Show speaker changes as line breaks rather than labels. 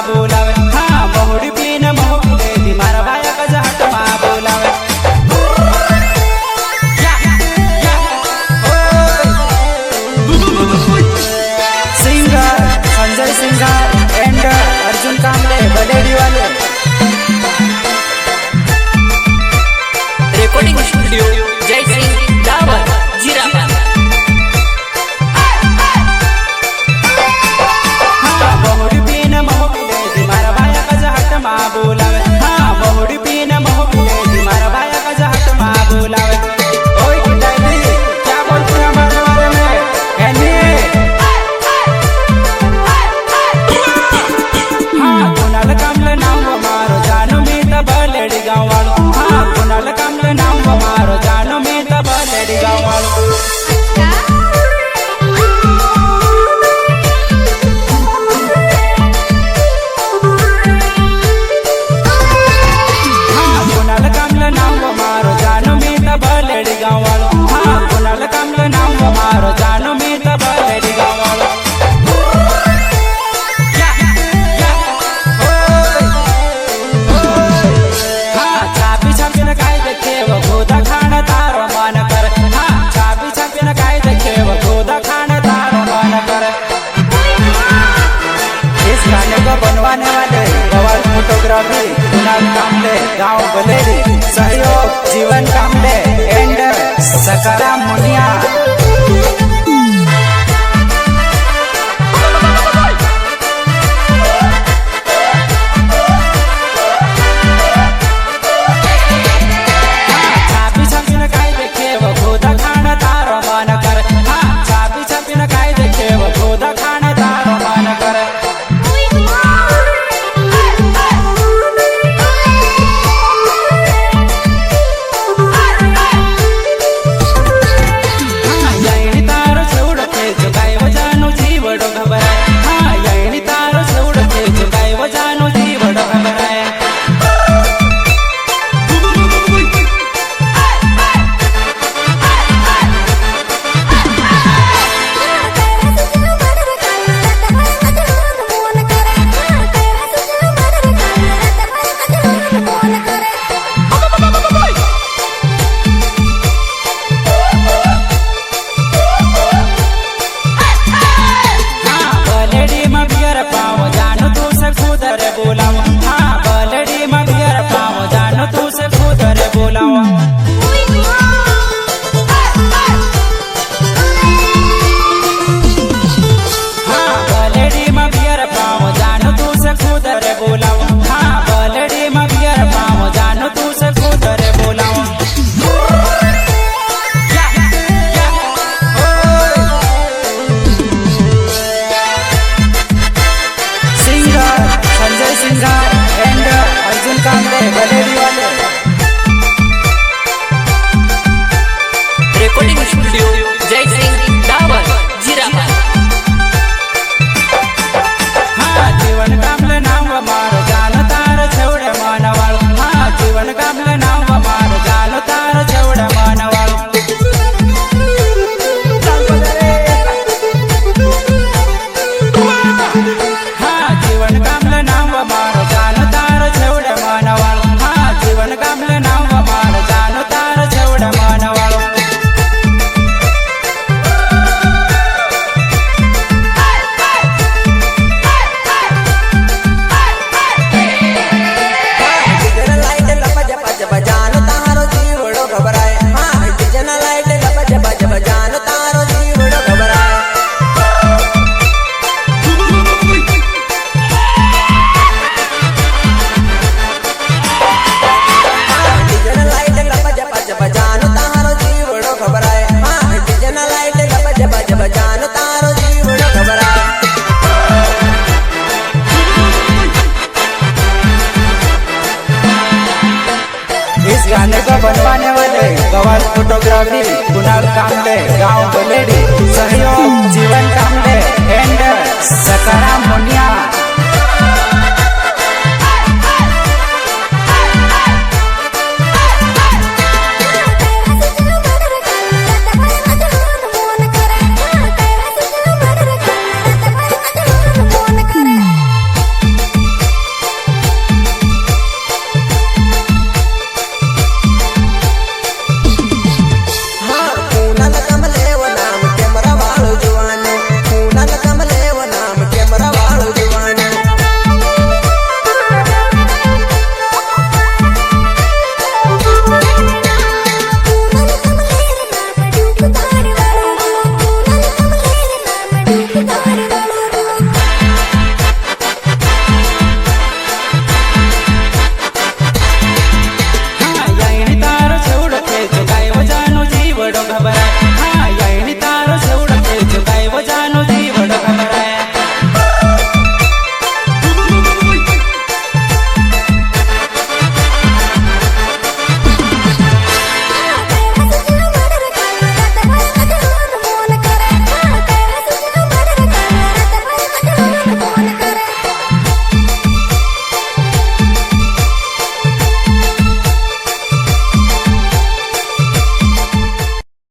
बोलावे। हाँ बहुड़ी पीन मोहब्बे दी मारा भाया का जहट माँ बोलावे। Singer Sanjay singer and Arjun Kamle Baledi वाले।
Recording studio Jai Singh the power जीरा।
बहुड़ी पीन मोहब्बे दी मारा भाया का जहट माँ बोलावे। हाँ बहुड़ी पीन मोहब्बे दी मारा भाया का जहट माँ बोलावे। ओए किटाई क्या बोलती है हमारे बारे में कहनी। हाँ कुनाल कामले नाम मारो जानो मी तब लेडी गाँव वालो। हाँ कुनाल कामले नाम मारो जानो मी तब लेडी गाँव वालो। बनवाने वाले गवाल फोटोग्राफी कुनाल कामले गाँव बलेडी। सहयोग Jeevan Kamle and Sakaram Muniya.
Recording studio Jai Singh the power जीरा।
हाँ जीवन कामले नाम मारो जानो तार छेवड़े मानवाल। हाँ जीवन कामले नाम मारो जानो तार छेवड़े मानवाल। हाँ जीवन कामले नाम मारो जानो तार छेवड़े मानवाल। हाँ जीवन कामले नाम मारो जानो तार छेवड़े मानवाल। गाने को बनवाने वाले गवाल फोटोग्राफी कुनाल कामले गाँव बलेडी। सहयोग जीवन कामले एंड सकाराम मुनिया।